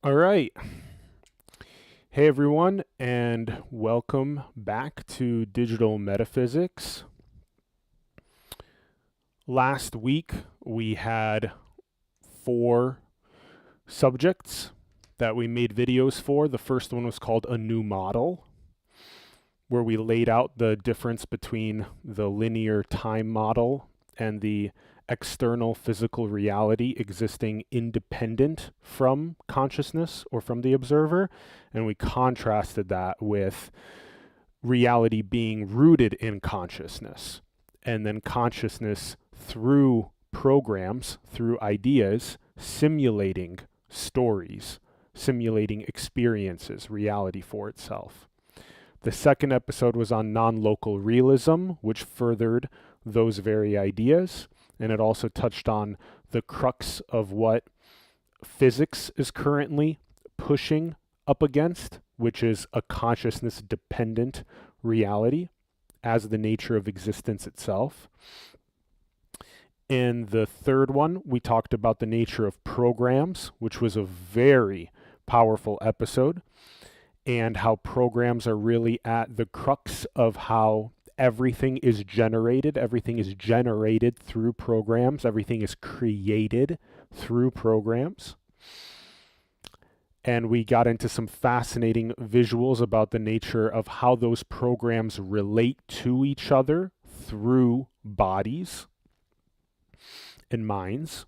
All right. Hey, everyone, and welcome back to Digital Metaphysics. Last week, we had 4 subjects that we made videos for. The first one was called A New Model, where we laid out the difference between the linear time model and the external physical reality existing independent from consciousness or from the observer. And we contrasted that with reality being rooted in consciousness, and then consciousness through programs, through ideas, simulating stories, simulating experiences, reality for itself. The second episode was on non-local realism, which furthered those very ideas, and it also touched on the crux of what physics is currently pushing up against, which is a consciousness-dependent reality as the nature of existence itself. In the third one, we talked about the nature of programs, which was a very powerful episode, and how programs are really at the crux of how everything is generated. Everything is generated through programs. Everything is created through programs. And we got into some fascinating visuals about the nature of how those programs relate to each other through bodies and minds.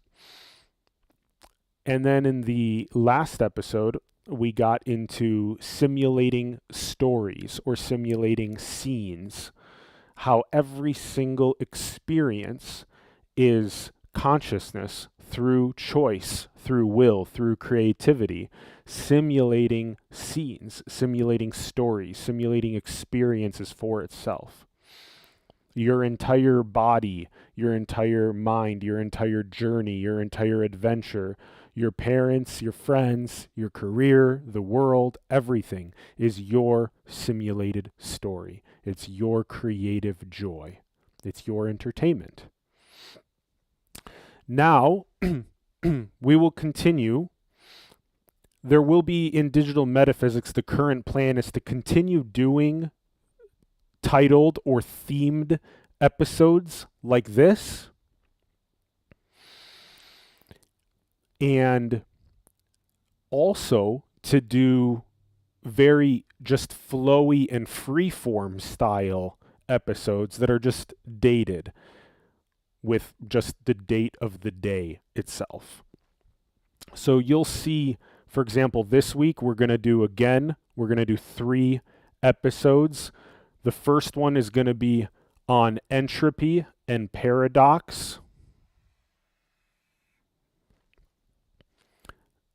And then in the last episode, we got into simulating stories or simulating scenes, how every single experience is consciousness through choice, through will, through creativity, simulating scenes, simulating stories, simulating experiences for itself. Your entire body, your entire mind, your entire journey, your entire adventure, your parents, your friends, your career, the world, everything is your simulated story. It's your creative joy. It's your entertainment. Now, we will continue. There will be in digital metaphysics, the current plan is to continue doing titled or themed episodes like this, and also to do very just flowy and freeform style episodes that are just dated with just the date of the day itself. So you'll see, for example, this week we're going to do 3 episodes. The first one is going to be on entropy and paradox.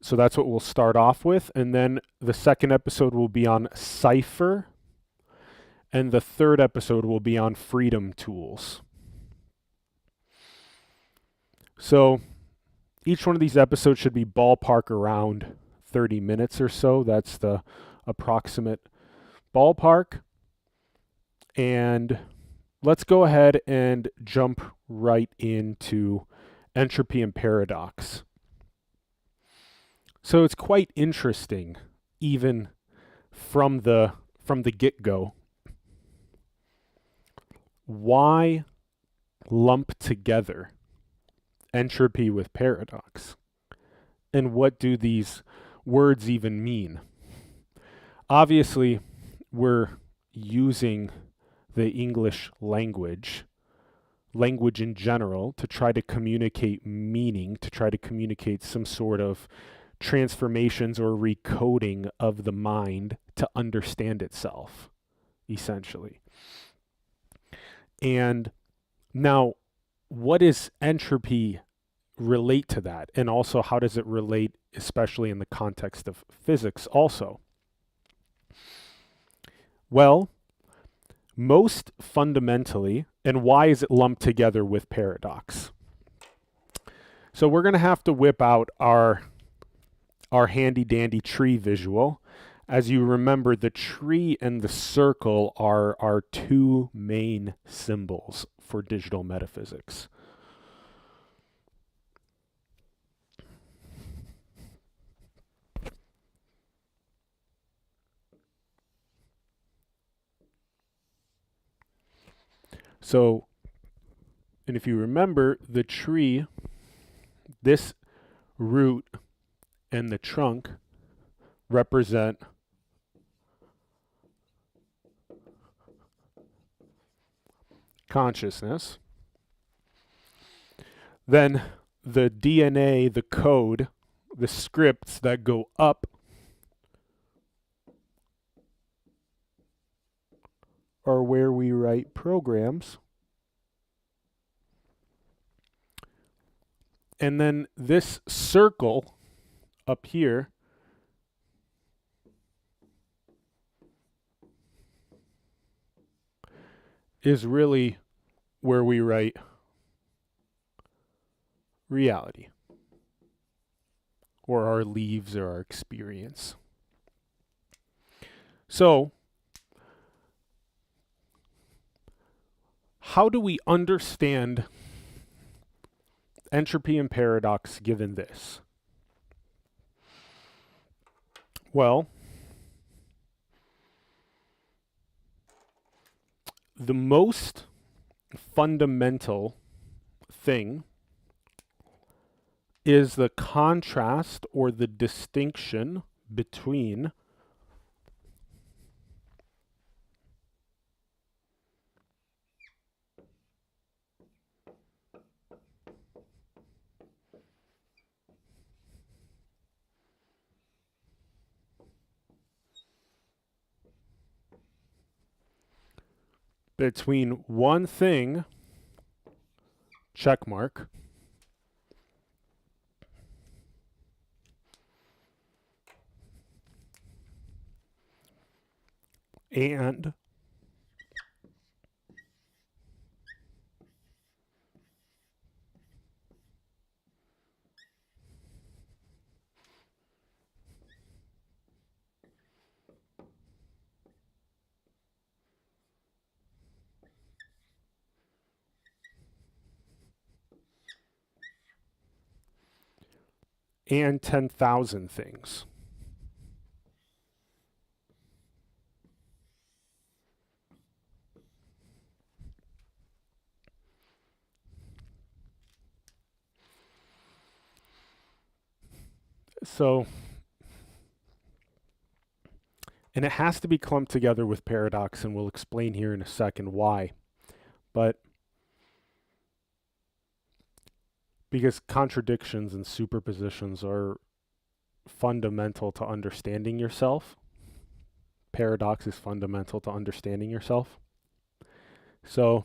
So that's what we'll start off with. And then the second episode will be on cipher. And the third episode will be on freedom tools. So each one of these episodes should be ballpark around 30 minutes or so. That's the approximate ballpark. And let's go ahead and jump right into entropy and paradox. So it's quite interesting, even from the get-go. Why lump together entropy with paradox? And what do these words even mean? Obviously, we're using the English language in general, to try to communicate meaning, to try to communicate some sort of transformations or recoding of the mind to understand itself, essentially. And now, what does entropy relate to that? And also, how does it relate, especially in the context of physics also? Well, most fundamentally, and why is it lumped together with paradox? So we're going to have to whip out our handy dandy tree visual. As you remember, the tree and the circle are our 2 main symbols for digital metaphysics. So, and if you remember, the tree, this root and the trunk represent consciousness. Then the DNA, the code, the scripts that go up are where we write programs. And then this circle up here is really where we write reality, or our leaves, or our experience. So, how do we understand entropy and paradox given this? Well, the most fundamental thing is the contrast or the distinction between one thing, check mark, and and 10,000 things. So, and it has to be clumped together with paradox, and we'll explain here in a second why. But because contradictions and superpositions are fundamental to understanding yourself, paradox is fundamental to understanding yourself. So,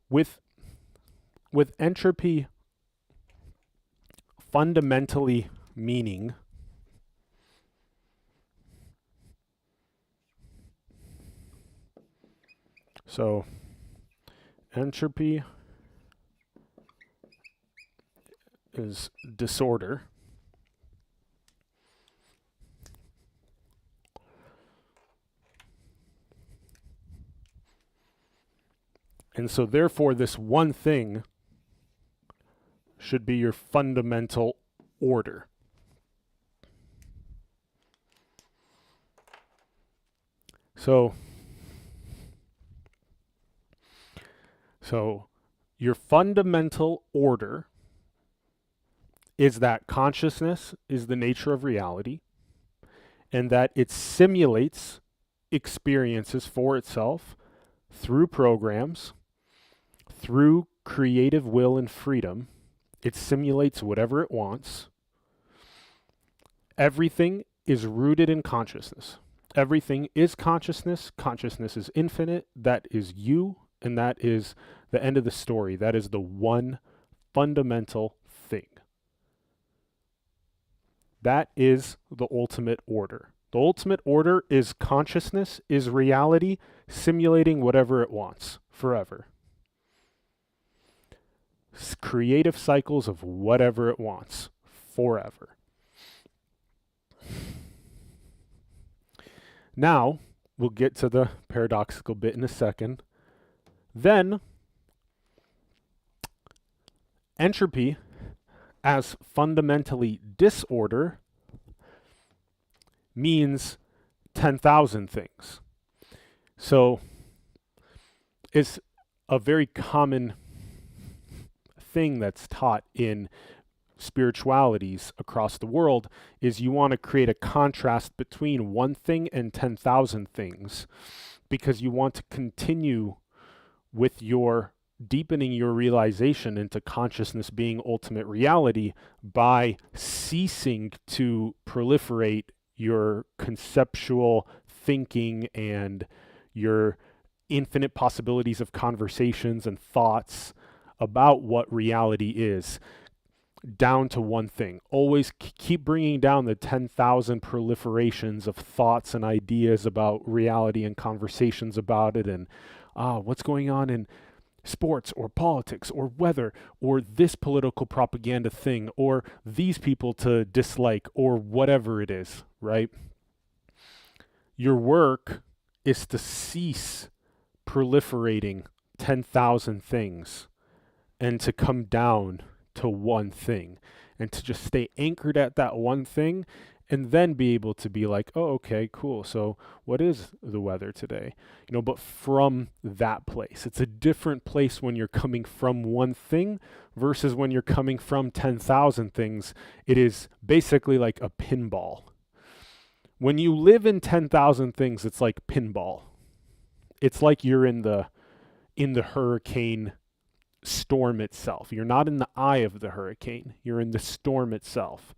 with entropy fundamentally meaning so entropy is disorder. And so therefore this one thing should be your fundamental order. So your fundamental order is that consciousness is the nature of reality, and that it simulates experiences for itself through programs, through creative will and freedom. It simulates whatever it wants. Everything is rooted in consciousness. Everything is consciousness. Consciousness is infinite. That is you, and that is the end of the story. That is the one fundamental thing. That is the ultimate order. The ultimate order is consciousness, is reality, simulating whatever it wants forever. Creative cycles of whatever it wants forever. Now, we'll get to the paradoxical bit in a second. Then, entropy as fundamentally disorder means 10,000 things. So it's a very common thing that's taught in spiritualities across the world is you want to create a contrast between one thing and 10,000 things, because you want to continue with your deepening your realization into consciousness being ultimate reality by ceasing to proliferate your conceptual thinking and your infinite possibilities of conversations and thoughts about what reality is down to one thing. Always keep bringing down the 10,000 proliferations of thoughts and ideas about reality and conversations about it, and what's going on in sports or politics or weather or this political propaganda thing or these people to dislike or whatever it is, right? Your work is to cease proliferating 10,000 things and to come down to one thing and to just stay anchored at that one thing, and then be able to be like, oh, okay, cool. So what is the weather today? But from that place. It's a different place when you're coming from one thing versus when you're coming from 10,000 things. It is basically like a pinball. When you live in 10,000 things, it's like pinball. It's like you're in the hurricane storm itself. You're not in the eye of the hurricane. You're in the storm itself.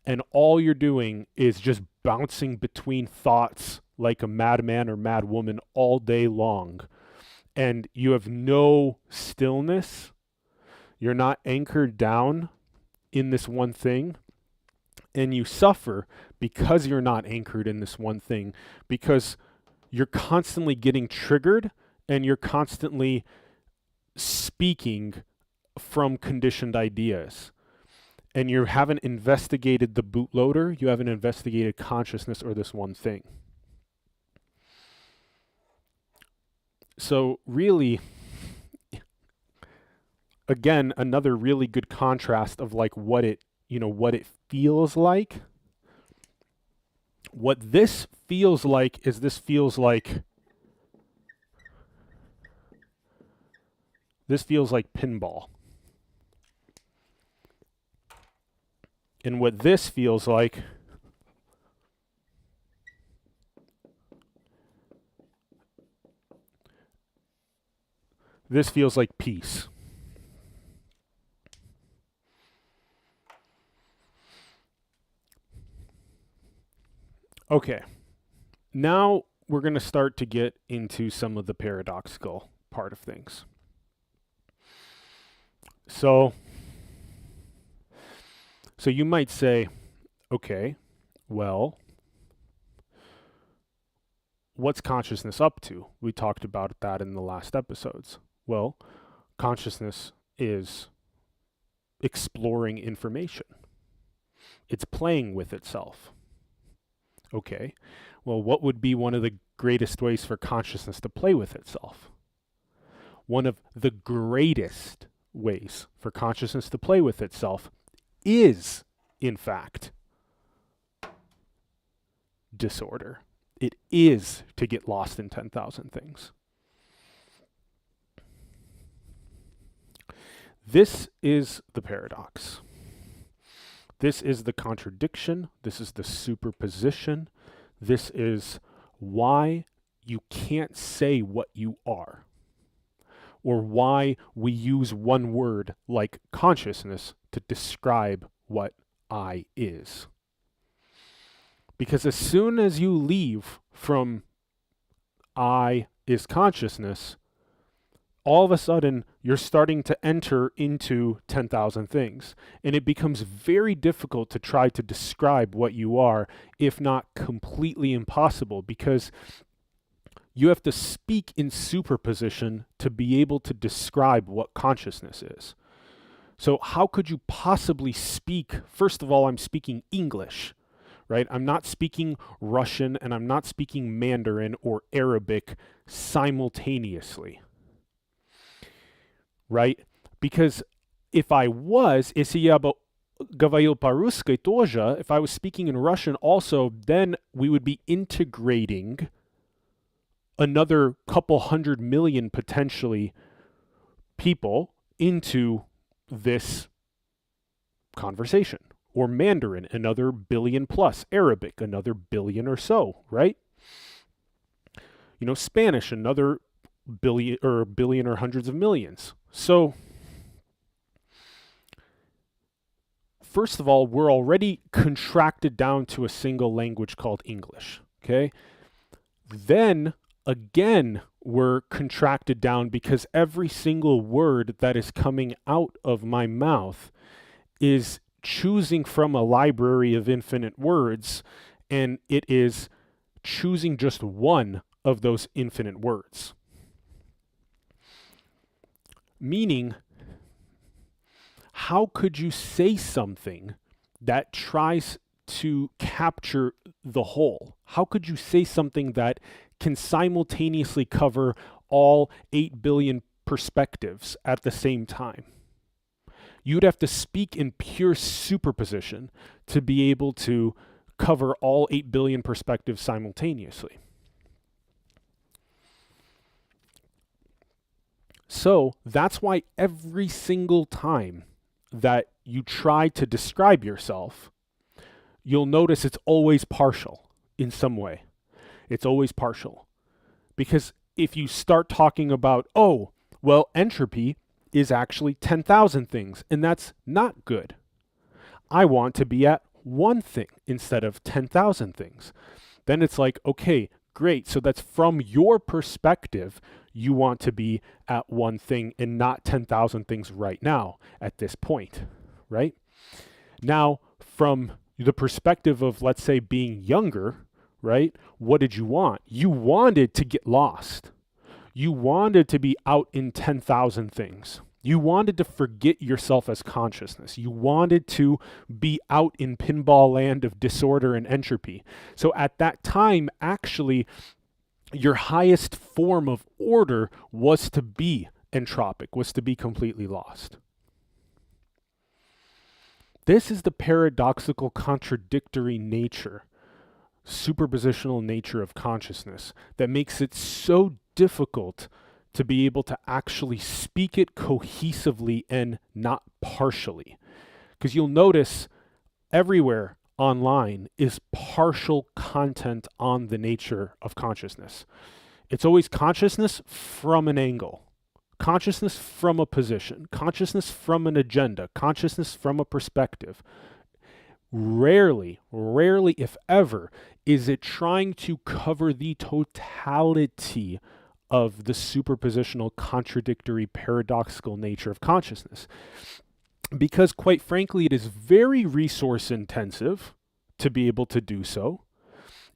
And all you're doing is just bouncing between thoughts like a madman or madwoman all day long. And you have no stillness. You're not anchored down in this one thing. And you suffer because you're not anchored in this one thing, because you're constantly getting triggered and you're constantly speaking from conditioned ideas. And you haven't investigated the bootloader, you haven't investigated consciousness or this one thing. So really, again, another really good contrast of like what it feels like. What this feels like is this feels like pinball. And what this feels like peace. Okay. Now we're going to start to get into some of the paradoxical part of things. So you might say, okay, well, what's consciousness up to? We talked about that in the last episodes. Well, consciousness is exploring information. It's playing with itself. Okay, well, what would be one of the greatest ways for consciousness to play with itself? One of the greatest ways for consciousness to play with itself is, in fact, disorder. It is to get lost in 10,000 things. This is the paradox. This is the contradiction. This is the superposition. This is why you can't say what you are, or why we use one word like consciousness to describe what I is. Because as soon as you leave from I is consciousness, all of a sudden you're starting to enter into 10,000 things. And it becomes very difficult to try to describe what you are, if not completely impossible, because you have to speak in superposition to be able to describe what consciousness is. So how could you possibly speak? First of all, I'm speaking English, right? I'm not speaking Russian and I'm not speaking Mandarin or Arabic simultaneously, right? Because if I was, если я бы говорил по-русски тоже, if I was speaking in Russian also, then we would be integrating another couple 100 million potentially people into this conversation. Or Mandarin, another billion plus. Arabic, another billion or so, right? You know, Spanish, another billion or hundreds of millions. So, first of all, we're already contracted down to a single language called English, okay? Then, again, we're contracted down because every single word that is coming out of my mouth is choosing from a library of infinite words, and it is choosing just one of those infinite words. Meaning, how could you say something that tries to capture the whole? How could you say something that can simultaneously cover all 8 billion perspectives at the same time? You'd have to speak in pure superposition to be able to cover all 8 billion perspectives simultaneously. So that's why every single time that you try to describe yourself, you'll notice it's always partial in some way. It's always partial. Because if you start talking about, oh, well, entropy is actually 10,000 things, and that's not good. I want to be at one thing instead of 10,000 things. Then it's like, okay, great. So that's from your perspective, you want to be at one thing and not 10,000 things right now at this point, right? Now, from the perspective of, let's say, being younger, right? What did you want? You wanted to get lost. You wanted to be out in 10,000 things. You wanted to forget yourself as consciousness. You wanted to be out in pinball land of disorder and entropy. So at that time, actually, your highest form of order was to be entropic, was to be completely lost. This is the paradoxical, contradictory nature, superpositional nature of consciousness that makes it so difficult to be able to actually speak it cohesively and not partially. Because you'll notice everywhere online is partial content on the nature of consciousness. It's always consciousness from an angle, consciousness from a position, consciousness from an agenda, consciousness from a perspective. Rarely, if ever, is it trying to cover the totality of the superpositional, contradictory, paradoxical nature of consciousness. Because quite frankly, it is very resource intensive to be able to do so.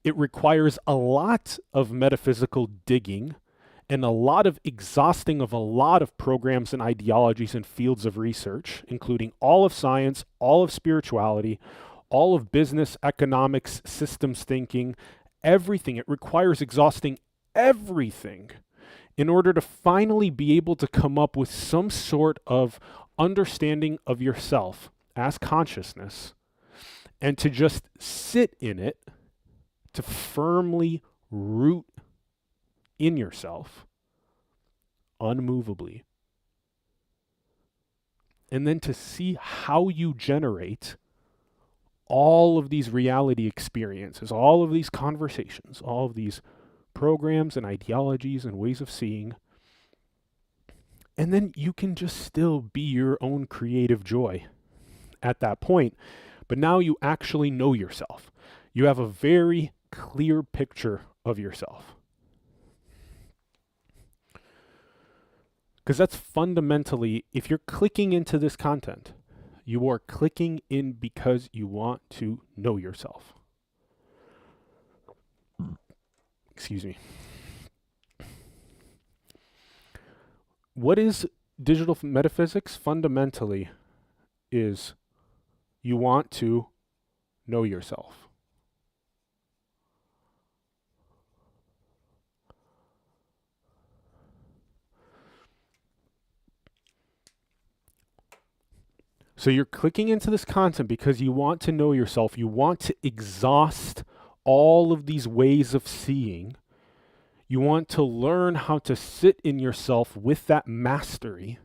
It requires a lot of metaphysical digging and a lot of exhausting of a lot of programs and ideologies and fields of research, including all of science, all of spirituality, all of business, economics, systems thinking, everything. It requires exhausting everything in order to finally be able to come up with some sort of understanding of yourself as consciousness and to just sit in it, to firmly root in yourself unmovably, and then to see how you generate all of these reality experiences, all of these conversations, all of these programs and ideologies and ways of seeing. And then you can just still be your own creative joy at that point. But now you actually know yourself. You have a very clear picture of yourself. Because that's fundamentally, if you're clicking into this content, you are clicking in because you want to know yourself. Excuse me. What is digital metaphysics? Fundamentally is you want to know yourself. So you're clicking into this content because you want to know yourself. You want to exhaust all of these ways of seeing. You want to learn how to sit in yourself with that mastery,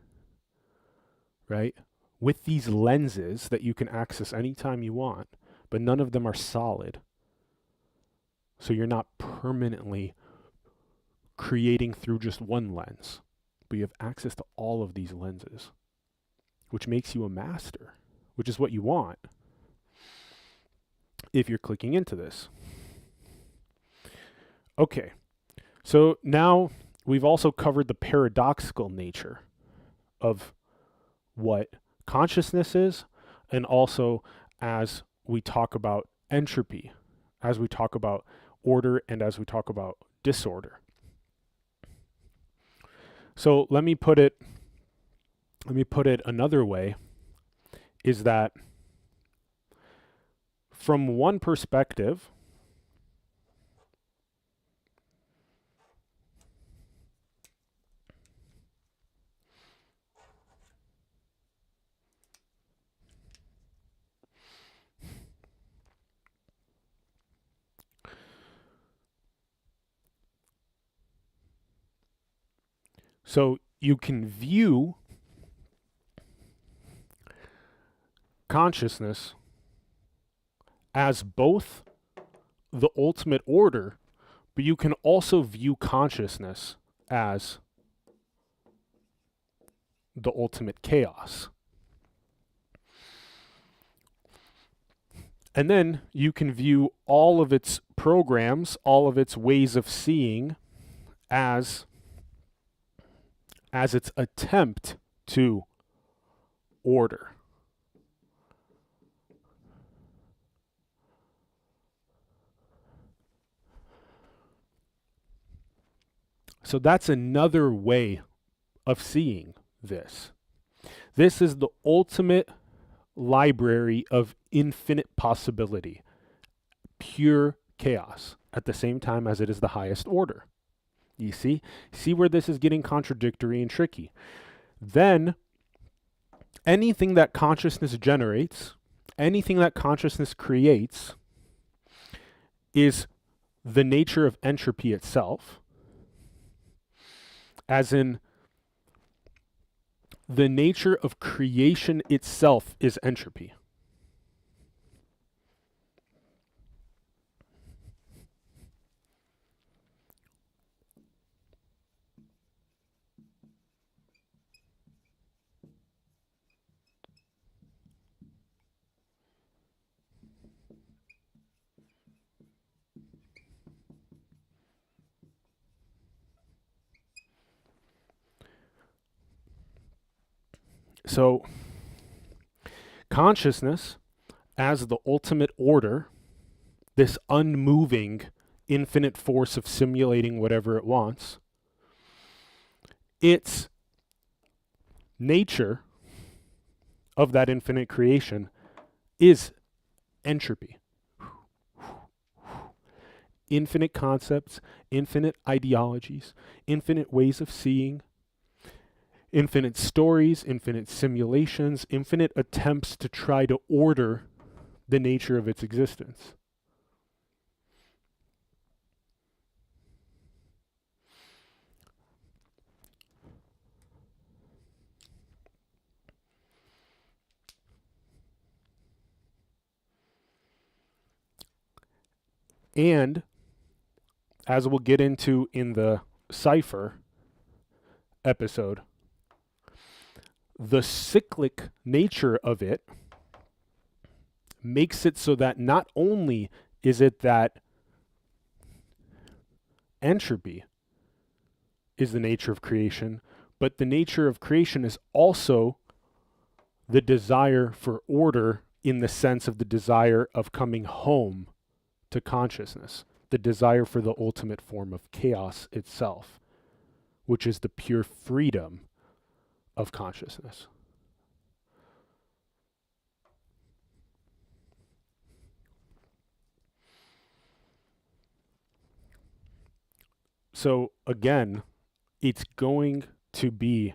right? With these lenses that you can access anytime you want, but none of them are solid. So you're not permanently creating through just one lens, but you have access to all of these lenses, which makes you a master, which is what you want if you're clicking into this. Okay, so now we've also covered the paradoxical nature of what consciousness is, and also as we talk about entropy, as we talk about order, and as we talk about disorder. So let me put it another way, is that from one perspective, so you can view consciousness as both the ultimate order, but you can also view consciousness as the ultimate chaos. And then you can view all of its programs, all of its ways of seeing as its attempt to order. So that's another way of seeing this. This is the ultimate library of infinite possibility, pure chaos, at the same time as it is the highest order. You see where this is getting contradictory and tricky. Then anything that consciousness generates, anything that consciousness creates, is the nature of entropy itself, as in the nature of creation itself is entropy. So, consciousness as the ultimate order, this unmoving infinite force of simulating whatever it wants, its nature of that infinite creation is entropy. Infinite concepts, infinite ideologies, infinite ways of seeing, infinite stories, infinite simulations, infinite attempts to try to order the nature of its existence. And as we'll get into in the cipher episode, the cyclic nature of it makes it so that not only is it that entropy is the nature of creation, but the nature of creation is also the desire for order, in the sense of the desire of coming home to consciousness, the desire for the ultimate form of chaos itself, which is the pure freedom of consciousness. So again, it's going to be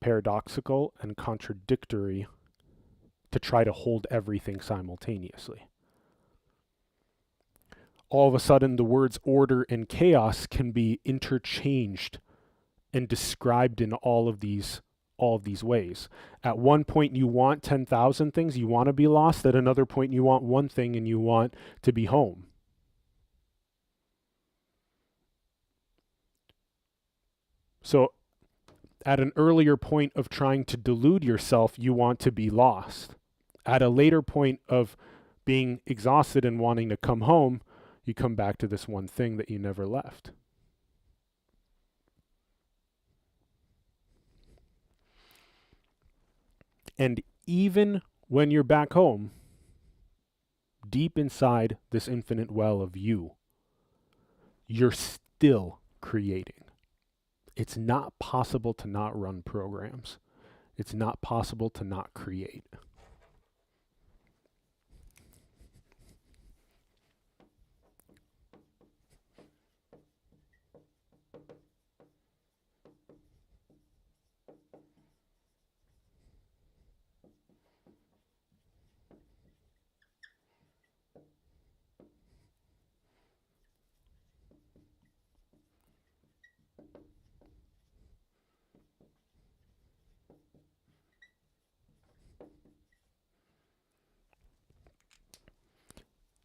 paradoxical and contradictory to try to hold everything simultaneously. all of a sudden the words order and chaos can be interchanged and described in all of these ways. At one point you want 10,000 things, you want to be lost. At another point you want one thing and you want to be home. So at an earlier point of trying to delude yourself, you want to be lost. At a later point of being exhausted and wanting to come home, you come back to this one thing that you never left. And even when you're back home, deep inside this infinite well of you, you're still creating. It's not possible to not run programs. It's not possible to not create.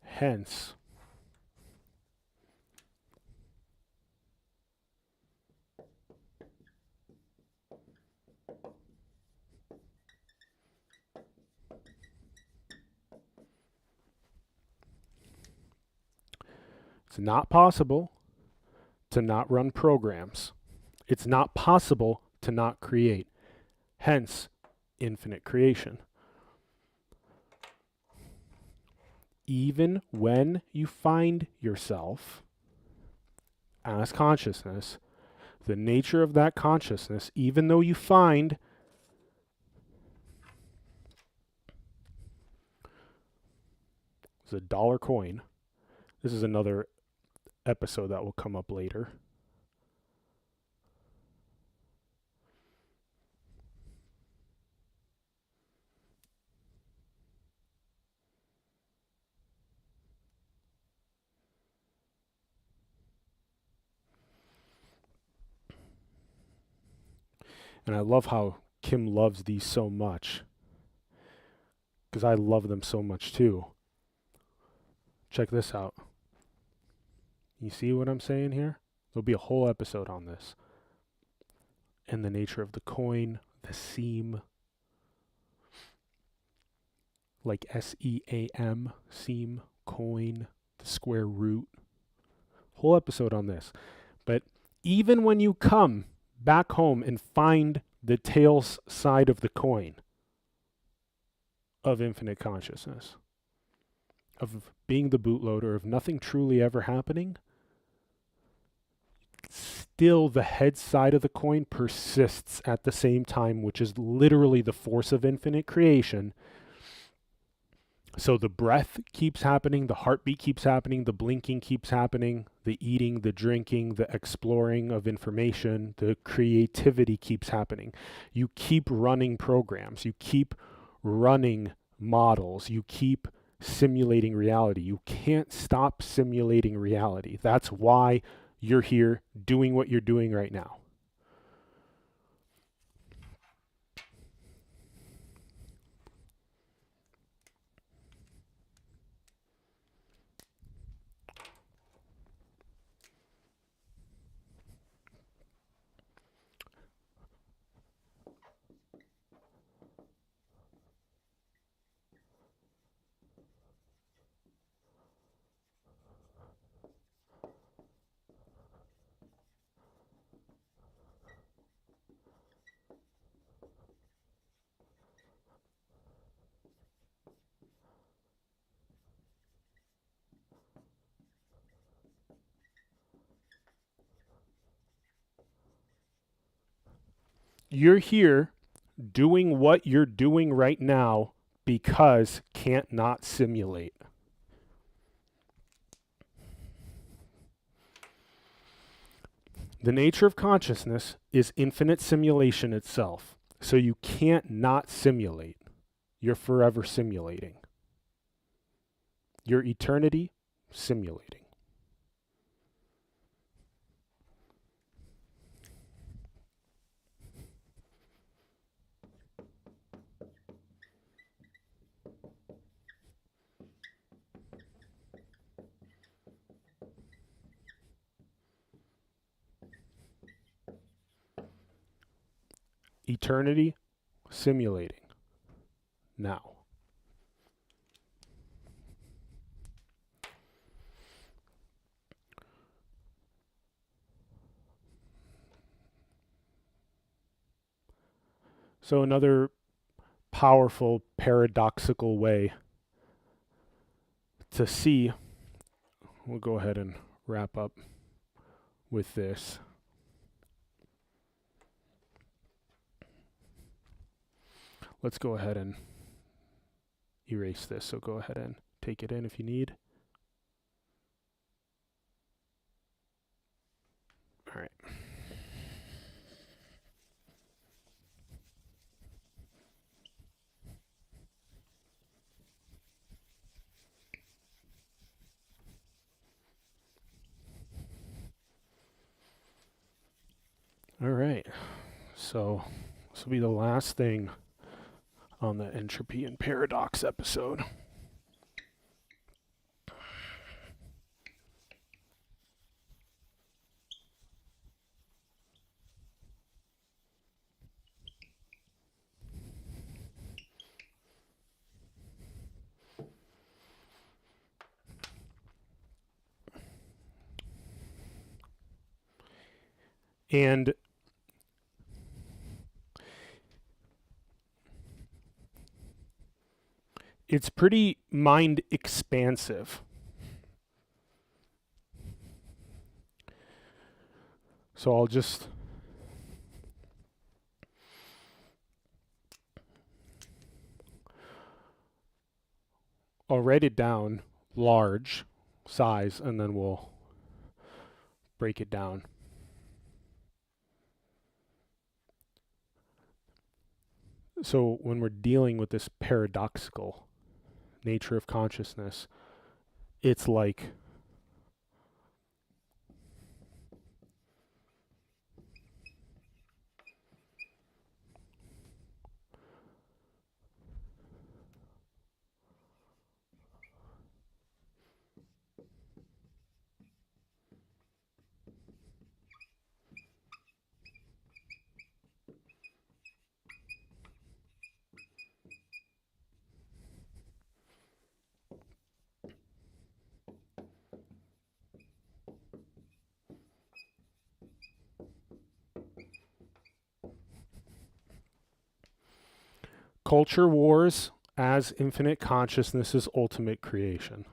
Hence, it's not possible to not run programs. It's not possible to not create. Hence, infinite creation. Even when you find yourself as consciousness, the nature of that consciousness, even though you find it's a dollar coin. This is another episode that will come up later. And I love how Kim loves these so much, because I love them so much too. Check this out. You see what I'm saying here? There'll be a whole episode on this. And the nature of the coin, the seam, like SEAM, seam, coin, the square root. Whole episode on this. But even when you come back home and find the tails side of the coin of infinite consciousness, of being the bootloader, of nothing truly ever happening, still the head side of the coin persists at the same time, which is literally the force of infinite creation. So the breath keeps happening, the heartbeat keeps happening, the blinking keeps happening, the eating, the drinking, the exploring of information, the creativity keeps happening. You keep running programs, you keep running models, you keep simulating reality. You can't stop simulating reality. That's why you're here doing what you're doing right now. You're here doing what you're doing right now because can't not simulate. The nature of consciousness is infinite simulation itself. So you can't not simulate. You're forever simulating. Your eternity, simulating. eternity, simulating, now. So another powerful paradoxical way to see, we'll go ahead and wrap up with this. Let's go ahead and erase this. So go ahead and take it in if you need. All right. All right. So this will be the last thing on the entropy and paradox episode. And it's pretty mind expansive. So I'll write it down large size, and then we'll break it down. So when we're dealing with this paradoxical nature of consciousness, it's like culture wars as infinite consciousness's ultimate creation.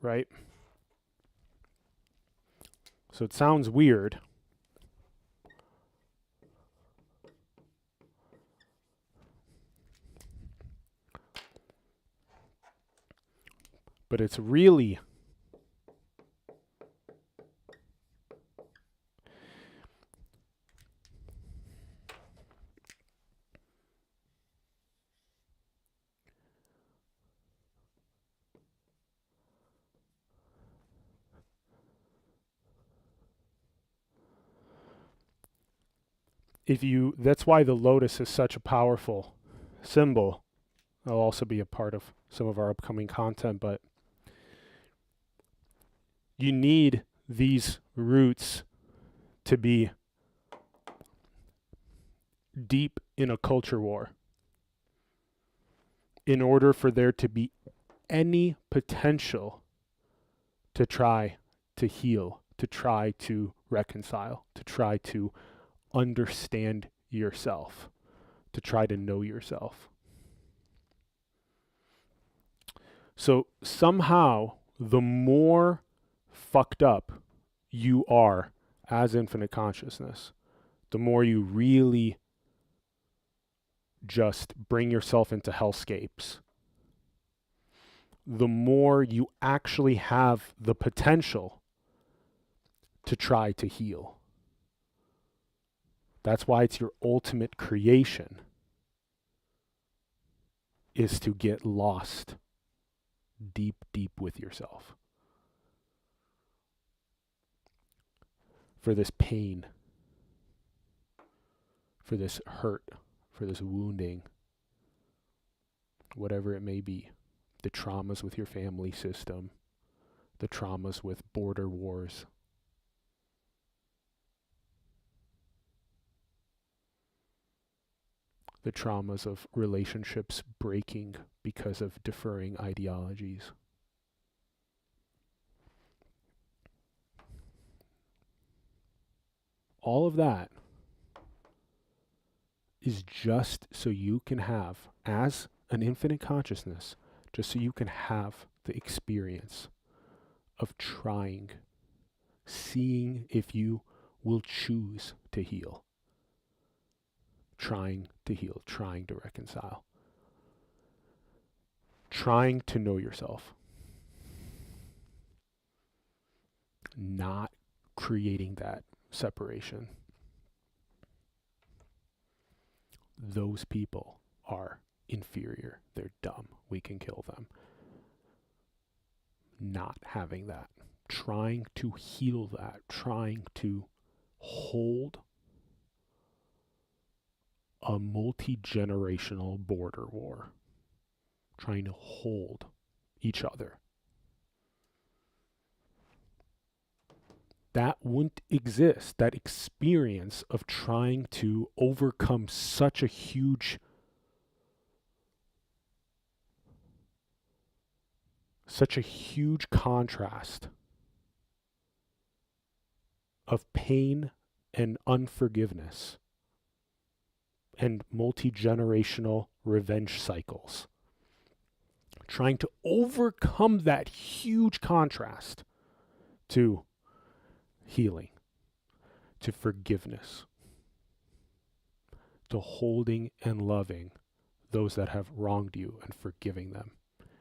Right? So it sounds weird. But it's really that's why the lotus is such a powerful symbol. It'll also be a part of some of our upcoming content, but you need these roots to be deep in a culture war in order for there to be any potential to try to heal, to try to reconcile, to try to understand yourself, to try to know yourself. So somehow, the more fucked up you are as infinite consciousness, the more you really just bring yourself into hellscapes, the more you actually have the potential to try to heal. That's why it's your ultimate creation, is to get lost deep, deep with yourself. For this pain, for this hurt, for this wounding, whatever it may be, the traumas with your family system, the traumas with border wars, the traumas of relationships breaking because of differing ideologies. All of that is just so you can have, as an infinite consciousness, just so you can have the experience of trying, seeing if you will choose to heal, trying to heal, trying to reconcile, trying to know yourself, not creating that separation. Those people are inferior. They're dumb. We can kill them. Not having that. Trying to heal that. Trying to hold a multi-generational border war. Trying to hold each other. That wouldn't exist. That experience of trying to overcome such a huge contrast of pain and unforgiveness and multi-generational revenge cycles. Trying to overcome that huge contrast to healing, to forgiveness, to holding and loving those that have wronged you and forgiving them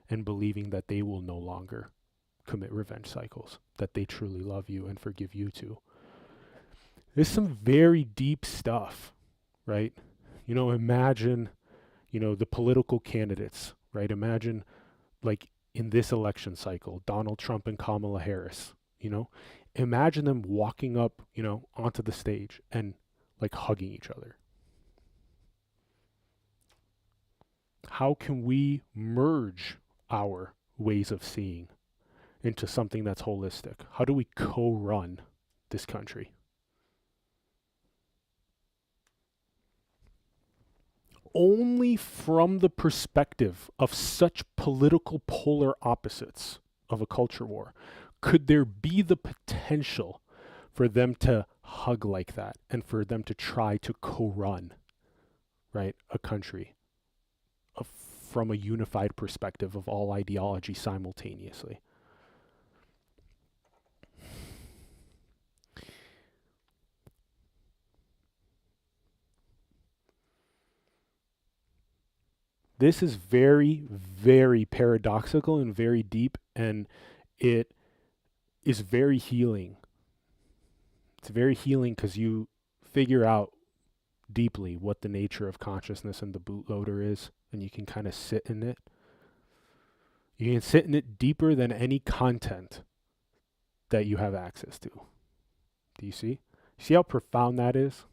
and believing that they will no longer commit revenge cycles, that they truly love you and forgive you too. There's some very deep stuff, right? Imagine, the political candidates, right? Imagine, like, in this election cycle, Donald Trump and Kamala Harris, imagine them walking up, onto the stage and like hugging each other. How can we merge our ways of seeing into something that's holistic? How do we co-run this country? Only from the perspective of such political polar opposites of a culture war could there be the potential for them to hug like that and for them to try to co-run, right, a country from a unified perspective of all ideology simultaneously. This is very, very paradoxical and very deep, and it is very healing. It's very healing because you figure out deeply what the nature of consciousness and the bootloader is, and you can kind of sit in it. You can sit in it deeper than any content that you have access to. Do you see? See how profound that is?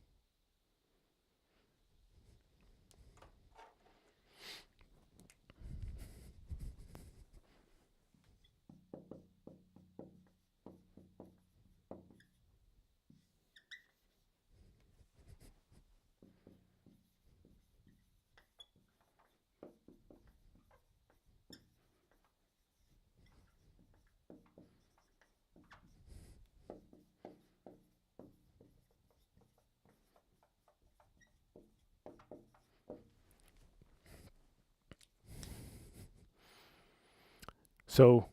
So,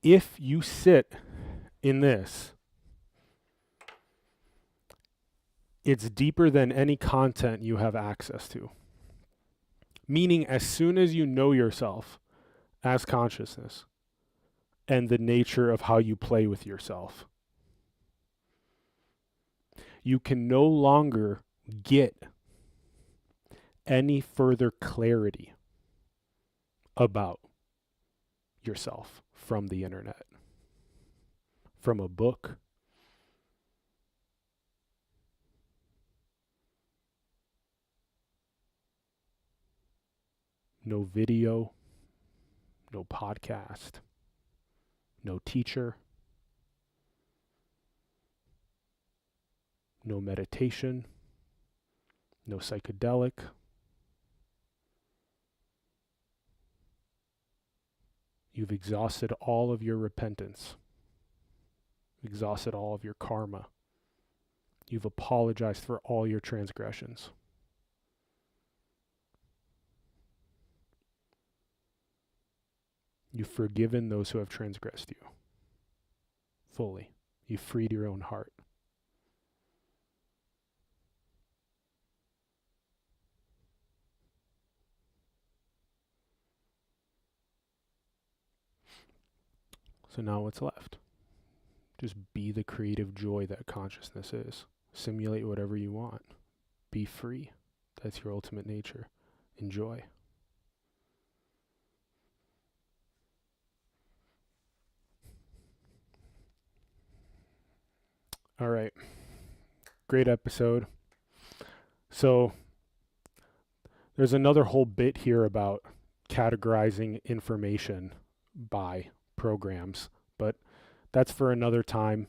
if you sit in this, it's deeper than any content you have access to. Meaning, as soon as you know yourself as consciousness and the nature of how you play with yourself, you can no longer get any further clarity about yourself from the internet, from a book, no video, no podcast, no teacher, no meditation, no psychedelic. You've exhausted all of your repentance, exhausted all of your karma. You've apologized for all your transgressions. You've forgiven those who have transgressed you fully. You've freed your own heart. So now what's left? Just be the creative joy that consciousness is. Simulate whatever you want. Be free. That's your ultimate nature. Enjoy. All right. Great episode. So there's another whole bit here about categorizing information by programs, but that's for another time.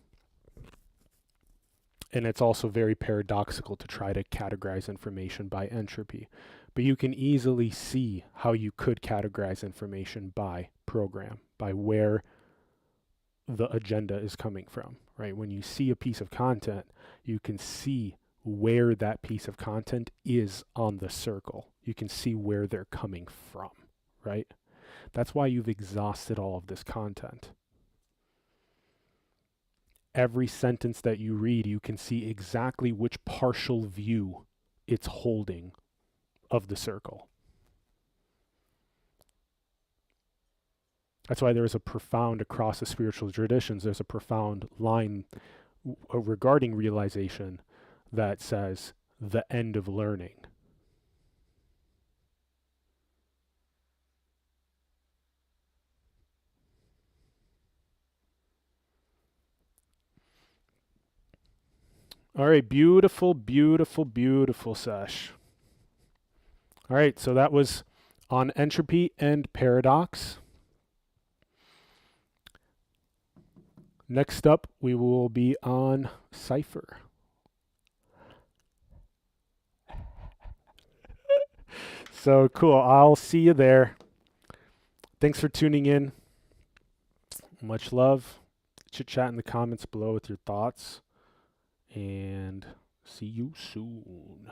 And it's also very paradoxical to try to categorize information by entropy. But you can easily see how you could categorize information by program, by where the agenda is coming from, right? When you see a piece of content, you can see where that piece of content is on the circle. You can see where they're coming from, right? That's why you've exhausted all of this content. Every sentence that you read, you can see exactly which partial view it's holding of the circle. That's why there's a profound, across the spiritual traditions, there's a profound line regarding realization that says, the end of learning. All right, beautiful, beautiful, beautiful sesh. All right, so that was on entropy and paradox. Next up, we will be on cipher. So cool. I'll see you there. Thanks for tuning in. Much love. Chit chat in the comments below with your thoughts. And see you soon.